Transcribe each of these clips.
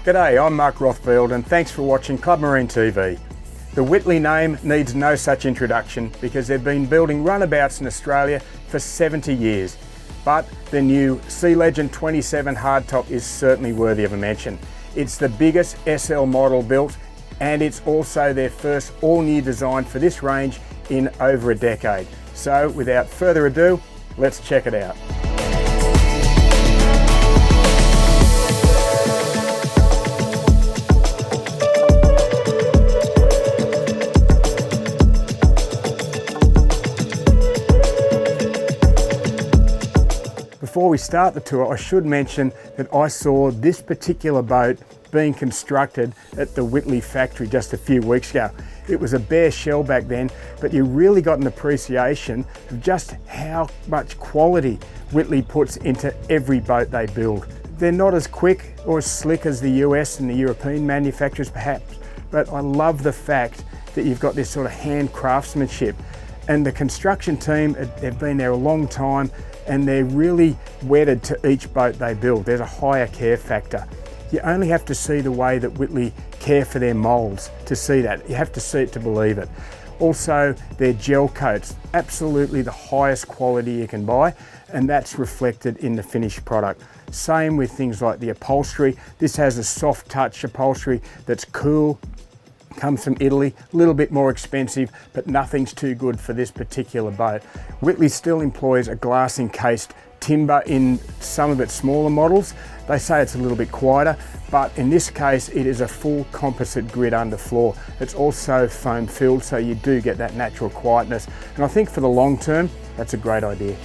G'day, I'm Mark Rothfield and thanks for watching Club Marine TV. The Whittley name needs no such introduction because they've been building runabouts in Australia for 70 years. But the new Sea Legend 27 hardtop is certainly worthy of a mention. It's the biggest SL model built and it's also their first all-new design for this range in over a decade. So without further ado, let's check it out. Before we start the tour, I should mention that I saw this particular boat being constructed at the Whittley factory just a few weeks ago. It was a bare shell back then, but you really got an appreciation of just how much quality Whittley puts into every boat they build. They're not as quick or as slick as the US and the European manufacturers perhaps, but I love the fact that you've got this sort of hand craftsmanship. And the construction team, they've been there a long time and they're really wedded to each boat they build. There's a higher care factor. You only have to see the way that Whittley care for their moulds to see that. You have to see it to believe it. Also, their gel coats, absolutely the highest quality you can buy, and that's reflected in the finished product. Same with things like the upholstery. This has a soft touch upholstery that's cool. Comes from Italy, a little bit more expensive, but nothing's too good for this particular boat. Whittley still employs a glass encased timber in some of its smaller models. They say it's a little bit quieter, but in this case it is a full composite grid underfloor. It's also foam filled, so you do get that natural quietness. And I think for the long term, that's a great idea.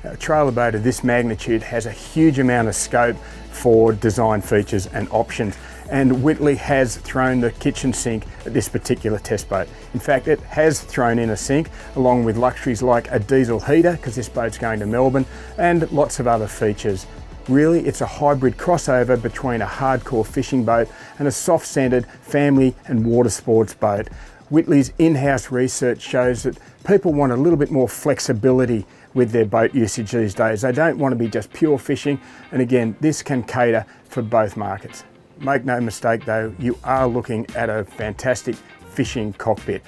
A trailer boat of this magnitude has a huge amount of scope for design features and options. And Whittley has thrown the kitchen sink at this particular test boat. In fact, it has thrown in a sink along with luxuries like a diesel heater, because this boat's going to Melbourne, and lots of other features. Really, it's a hybrid crossover between a hardcore fishing boat and a soft-centered family and water sports boat. Whittley's in-house research shows that people want a little bit more flexibility with their boat usage these days. They don't want to be just pure fishing, and again, this can cater for both markets. Make no mistake though, you are looking at a fantastic fishing cockpit.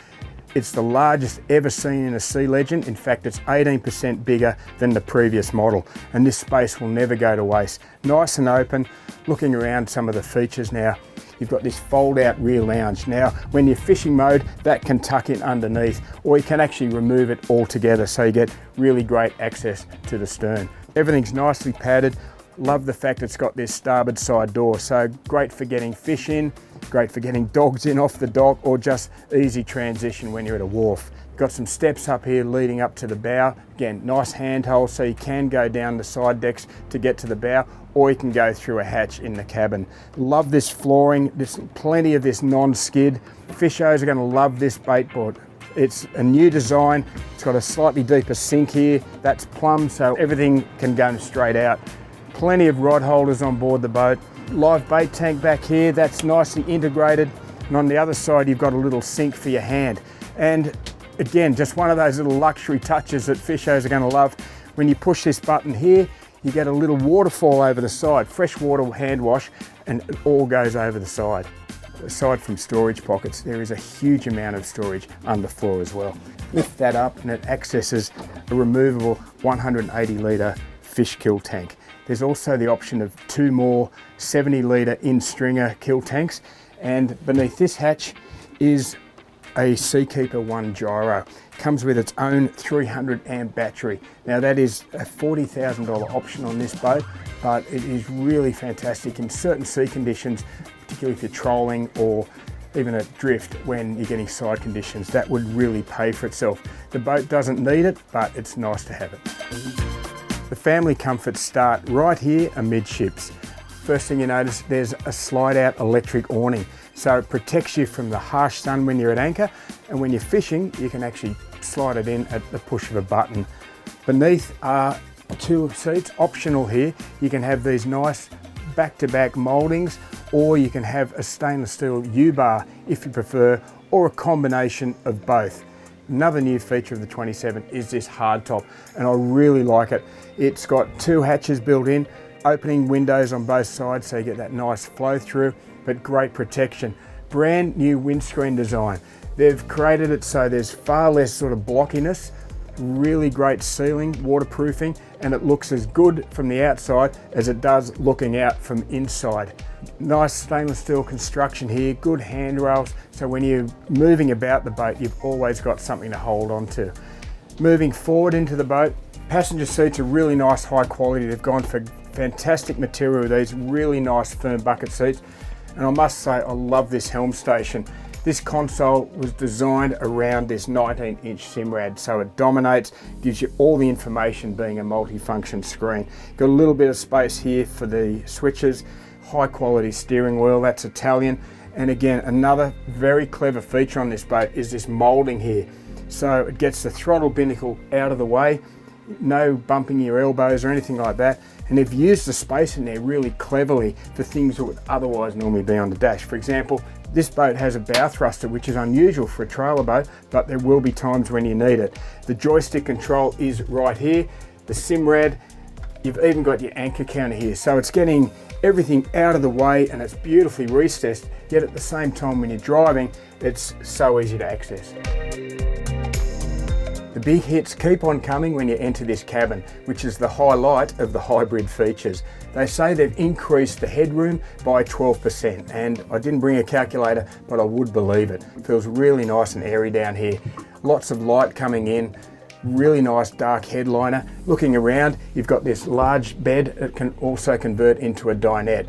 It's the largest ever seen in a Sea Legend. In fact, it's 18% bigger than the previous model, and this space will never go to waste. Nice and open. Looking around some of the features now, you've got this fold out rear lounge. Now, when you're fishing mode, that can tuck in underneath, or you can actually remove it altogether, so you get really great access to the stern. Everything's nicely padded. Love the fact it's got this starboard side door, so great for getting fish in, great for getting dogs in off the dock, or just easy transition when you're at a wharf. Got some steps up here leading up to the bow. Again, nice handhold, so you can go down the side decks to get to the bow, or you can go through a hatch in the cabin. Love this flooring. There's plenty of this non-skid. Fishers are going to love this bait board. It's a new design. It's got a slightly deeper sink here. That's plumb, so everything can go straight out. Plenty of rod holders on board the boat. Live bait tank back here, that's nicely integrated. And on the other side, you've got a little sink for your hand. And again, just one of those little luxury touches that fishers are going to love. When you push this button here, you get a little waterfall over the side, freshwater hand wash, and it all goes over the side. Aside from storage pockets, there is a huge amount of storage underfloor as well. Lift that up and it accesses a removable 180 litre fish kill tank. There's also the option of 2 more 70 litre in-stringer kill tanks, and beneath this hatch is a Seakeeper 1 gyro. Comes with its own 300 amp battery. Now that is a $40,000 option on this boat, but it is really fantastic in certain sea conditions, particularly if you're trolling or even at drift when you're getting side conditions. That would really pay for itself. The boat doesn't need it, but it's nice to have it. The family comforts start right here amidships. First thing you notice, there's a slide out electric awning. So it protects you from the harsh sun when you're at anchor, and when you're fishing, you can actually slide it in at the push of a button. Beneath are 2 seats, optional here. You can have these nice back-to-back mouldings, or you can have a stainless steel U-bar if you prefer, or a combination of both. Another new feature of the 27 is this hardtop, and I really like it. It's got 2 hatches built in, opening windows on both sides so you get that nice flow through, but great protection. Brand new windscreen design. They've created it so there's far less sort of blockiness, really great sealing, waterproofing, and it looks as good from the outside as it does looking out from inside. Nice stainless steel construction here, good handrails, so when you're moving about the boat, you've always got something to hold on to. Moving forward into the boat, passenger seats are really nice, high quality. They've gone for fantastic material with these really nice firm bucket seats. And I must say, I love this helm station. This console was designed around this 19-inch Simrad, so it dominates, gives you all the information being a multi-function screen. Got a little bit of space here for the switches, high quality steering wheel, that's Italian. And again, another very clever feature on this boat is this molding here. So it gets the throttle binnacle out of the way, no bumping your elbows or anything like that. And they've used the space in there really cleverly for things that would otherwise normally be on the dash. For example, this boat has a bow thruster, which is unusual for a trailer boat, but there will be times when you need it. The joystick control is right here. The Simrad, you've even got your anchor counter here. So it's getting everything out of the way and it's beautifully recessed, yet at the same time when you're driving, it's so easy to access. The big hits keep on coming when you enter this cabin, which is the highlight of the hybrid features. They say they've increased the headroom by 12%, and I didn't bring a calculator, but I would believe it. It feels really nice and airy down here. Lots of light coming in, really nice dark headliner. Looking around, you've got this large bed that can also convert into a dinette.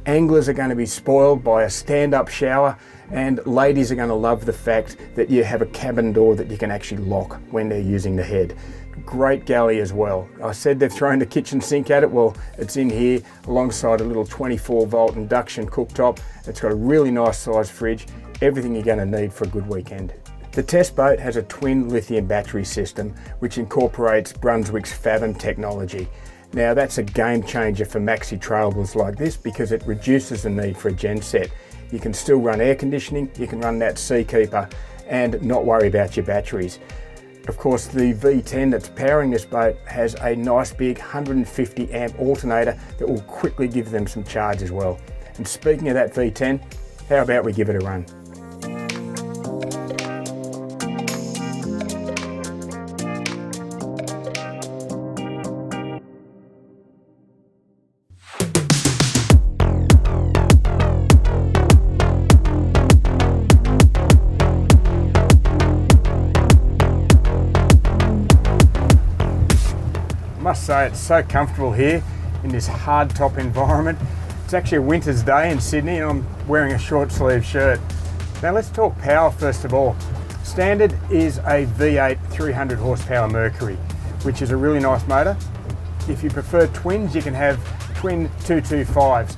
Anglers are going to be spoiled by a stand-up shower, and ladies are going to love the fact that you have a cabin door that you can actually lock when they're using the head. Great galley as well. I said they've thrown the kitchen sink at it. Well, it's in here alongside a little 24-volt induction cooktop. It's got a really nice size fridge, everything you're going to need for a good weekend. The test boat has a twin lithium battery system which incorporates Brunswick's Fathom technology. Now that's a game changer for maxi trailables like this because it reduces the need for a genset. You can still run air conditioning, you can run that Seakeeper and not worry about your batteries. Of course, the V10 that's powering this boat has a nice big 150 amp alternator that will quickly give them some charge as well. And speaking of that V10, how about we give it a run? I must say it's so comfortable here in this hard top environment. It's actually a winter's day in Sydney and I'm wearing a short sleeve shirt. Now let's talk power first of all. Standard is a V8 300 horsepower Mercury, which is a really nice motor. If you prefer twins, you can have twin 225s.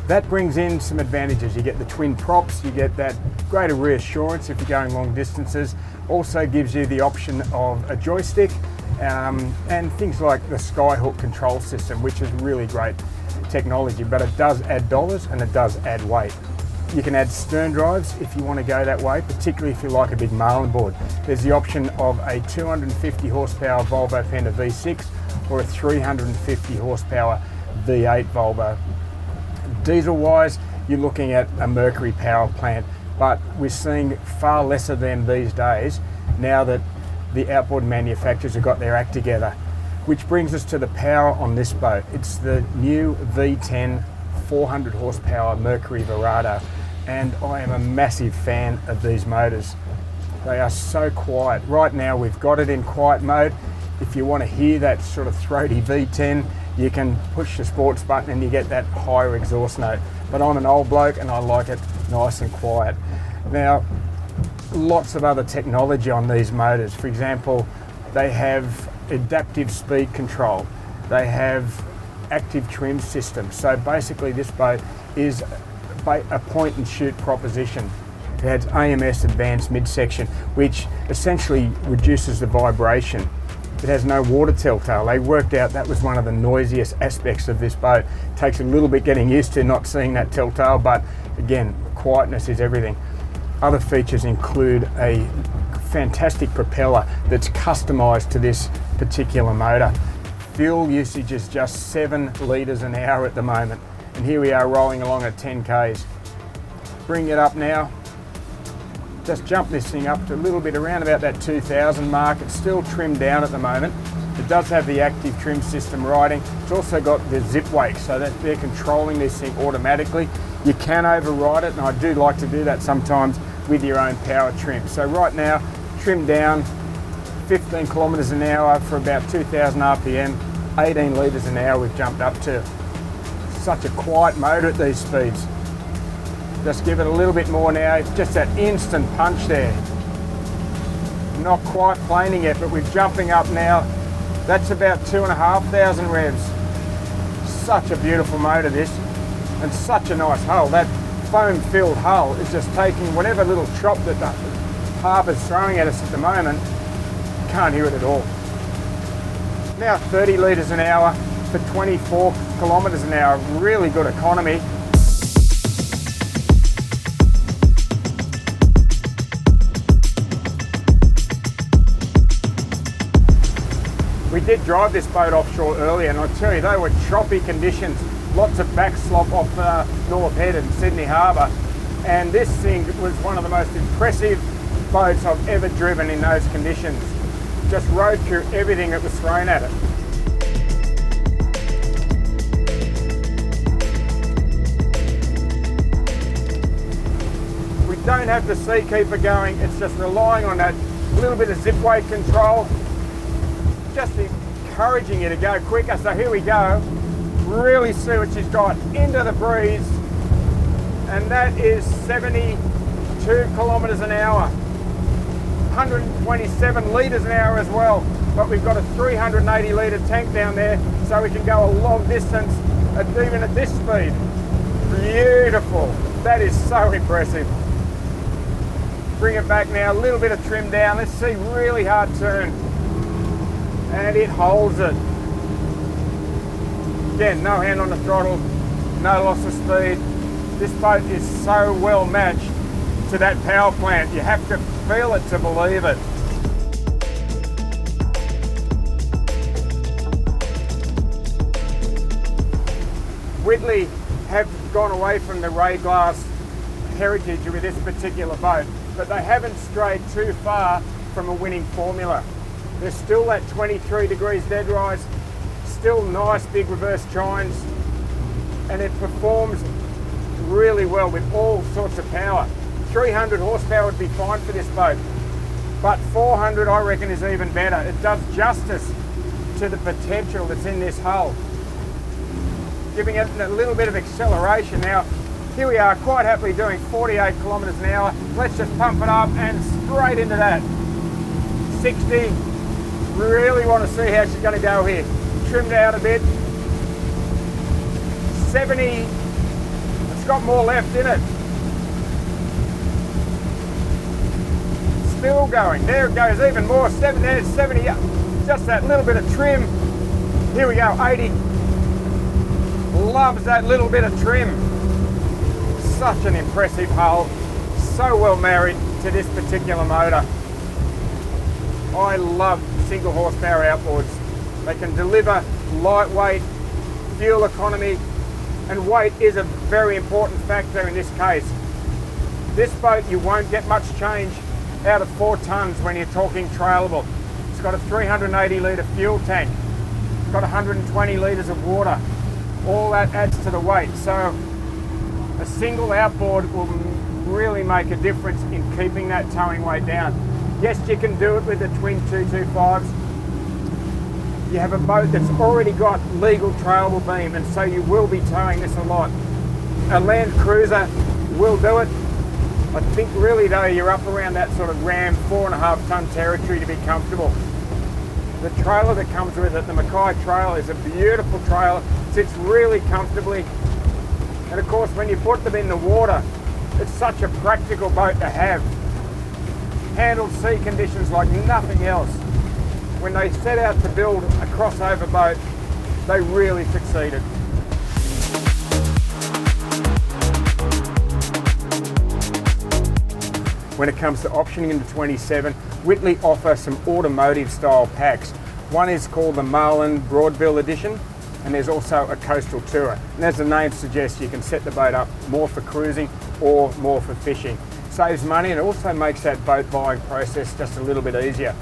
That brings in some advantages. You get the twin props, you get that greater reassurance if you're going long distances. Also gives you the option of a joystick and things like the Skyhook control system, which is really great technology, but it does add dollars and it does add weight. You can add stern drives if you want to go that way, particularly if you like a big marlin board. There's the option of a 250 horsepower Volvo Fender V6 or a 350 horsepower V8 Volvo. Diesel wise, you're looking at a Mercury power plant, but we're seeing far less of them these days now that the outboard manufacturers have got their act together. Which brings us to the power on this boat. It's the new V10 400 horsepower Mercury Verado, and I am a massive fan of these motors. They are so quiet. Right now we've got it in quiet mode. If you want to hear that sort of throaty V10, you can push the sports button and you get that higher exhaust note. But I'm an old bloke and I like it nice and quiet. Now, lots of other technology on these motors. For example, they have adaptive speed control. They have active trim system. So basically this boat is a point and shoot proposition. It has AMS advanced midsection, which essentially reduces the vibration. It has no water telltale. They worked out that was one of the noisiest aspects of this boat. It takes a little bit getting used to not seeing that telltale, but again, quietness is everything. Other features include a fantastic propeller that's customized to this particular motor. fuel usage is just 7 litres an hour at the moment. And here we are rolling along at 10 Ks. Bring it up now. Just jump this thing up to a little bit around about that 2000 mark. It's still trimmed down at the moment. It does have the active trim system riding. It's also got the zip wake so that they're controlling this thing automatically. You can override it, and I do like to do that sometimes with your own power trim. So right now, trimmed down 15 kilometres an hour for about 2000 RPM, 18 litres an hour we've jumped up to. Such a quiet motor at these speeds. Just give it a little bit more now, just that instant punch there. Not quite planing yet, but we're jumping up now. That's about 2,500 revs. Such a beautiful motor this, and such a nice hull. That foam-filled hull is just taking whatever little chop that the Harbour's throwing at us at the moment. Can't hear it at all. Now 30 litres an hour for 24 kilometres an hour. Really good economy. We did drive this boat offshore earlier, and I tell you, they were choppy conditions. Lots of back slop off North Head and Sydney Harbour. And this thing was one of the most impressive boats I've ever driven in those conditions. Just rode through everything that was thrown at it. We don't have the seakeeper going, it's just relying on that little bit of zip weight control, just encouraging you to go quicker. So here we go, really see what she's got into the breeze, and that is 72 kilometres an hour, 127 litres an hour as well. But we've got a 380 litre tank down there, so we can go a long distance even at this speed. Beautiful, that is so impressive. Bring it back now, a little bit of trim down. Let's see, really hard turn. And it holds it. Again, no hand on the throttle, no loss of speed. This boat is so well matched to that power plant. You have to feel it to believe it. Whittley have gone away from the ray glass heritage with this particular boat, but they haven't strayed too far from a winning formula. There's still that 23 degrees dead rise, still nice big reverse chines, and it performs really well with all sorts of power. 300 horsepower would be fine for this boat, but 400 I reckon is even better. It does justice to the potential that's in this hull, giving it a little bit of acceleration. Now, here we are quite happily doing 48 kilometres an hour. Let's just pump it up and straight into that. 60. Really want to see how she's going to go here. Trimmed out a bit. 70. It's got more left in it. Still going. There it goes, even more. 70, 70. Just that little bit of trim. Here we go, 80. Loves that little bit of trim. Such an impressive hull. So well married to this particular motor. I love single horsepower outboards. They can deliver lightweight, fuel economy, and weight is a very important factor in this case. This boat, you won't get much change out of 4 tonnes when you're talking trailable. It's got a 380 litre fuel tank. It's got 120 litres of water. All that adds to the weight. So a single outboard will really make a difference in keeping that towing weight down. Yes, you can do it with the twin 225s. You have a boat that's already got legal trailable beam, and so you will be towing this a lot. A Land Cruiser will do it. I think really though, you're up around that sort of Ram 4.5 tonne territory to be comfortable. The trailer that comes with it, the Mackay trailer, is a beautiful trailer. Sits really comfortably. And of course, when you put them in the water, it's such a practical boat to have. Handled sea conditions like nothing else. When they set out to build a crossover boat, they really succeeded. When it comes to optioning into 27, Whittley offer some automotive style packs. One is called the Marlin Broadbill Edition, and there's also a coastal tour. And as the name suggests, you can set the boat up more for cruising or more for fishing. Saves money, and it also makes that boat buying process just a little bit easier.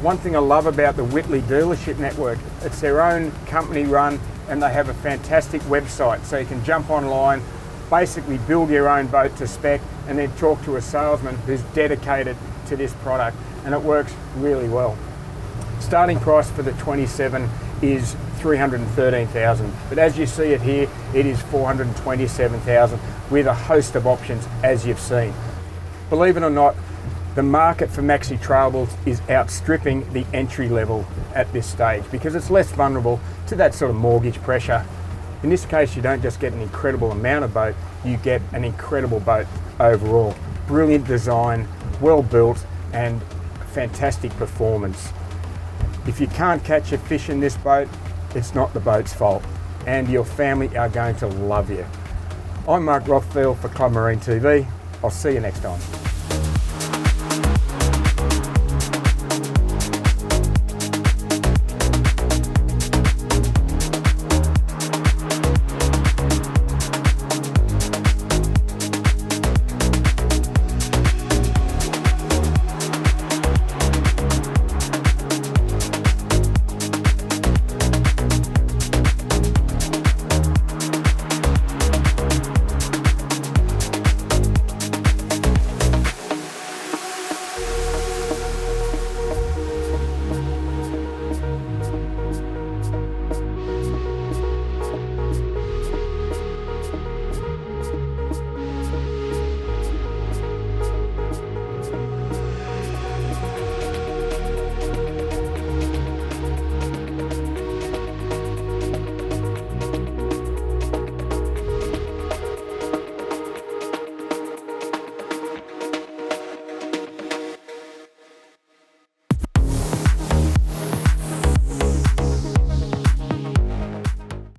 One thing I love about the Whittley dealership network, it's their own company run, and they have a fantastic website, so you can jump online, basically build your own boat to spec, and then talk to a salesman who's dedicated to this product, and it works really well. Starting price for the 27 is $313,000, but as you see it here, it is $427,000 with a host of options, as you've seen. Believe it or not, the market for maxi trailables is outstripping the entry level at this stage because it's less vulnerable to that sort of mortgage pressure. In this case, you don't just get an incredible amount of boat, you get an incredible boat overall. Brilliant design, well built, and fantastic performance. If you can't catch a fish in this boat, it's not the boat's fault, and your family are going to love you. I'm Mark Rothfield for Club Marine TV. I'll see you next time.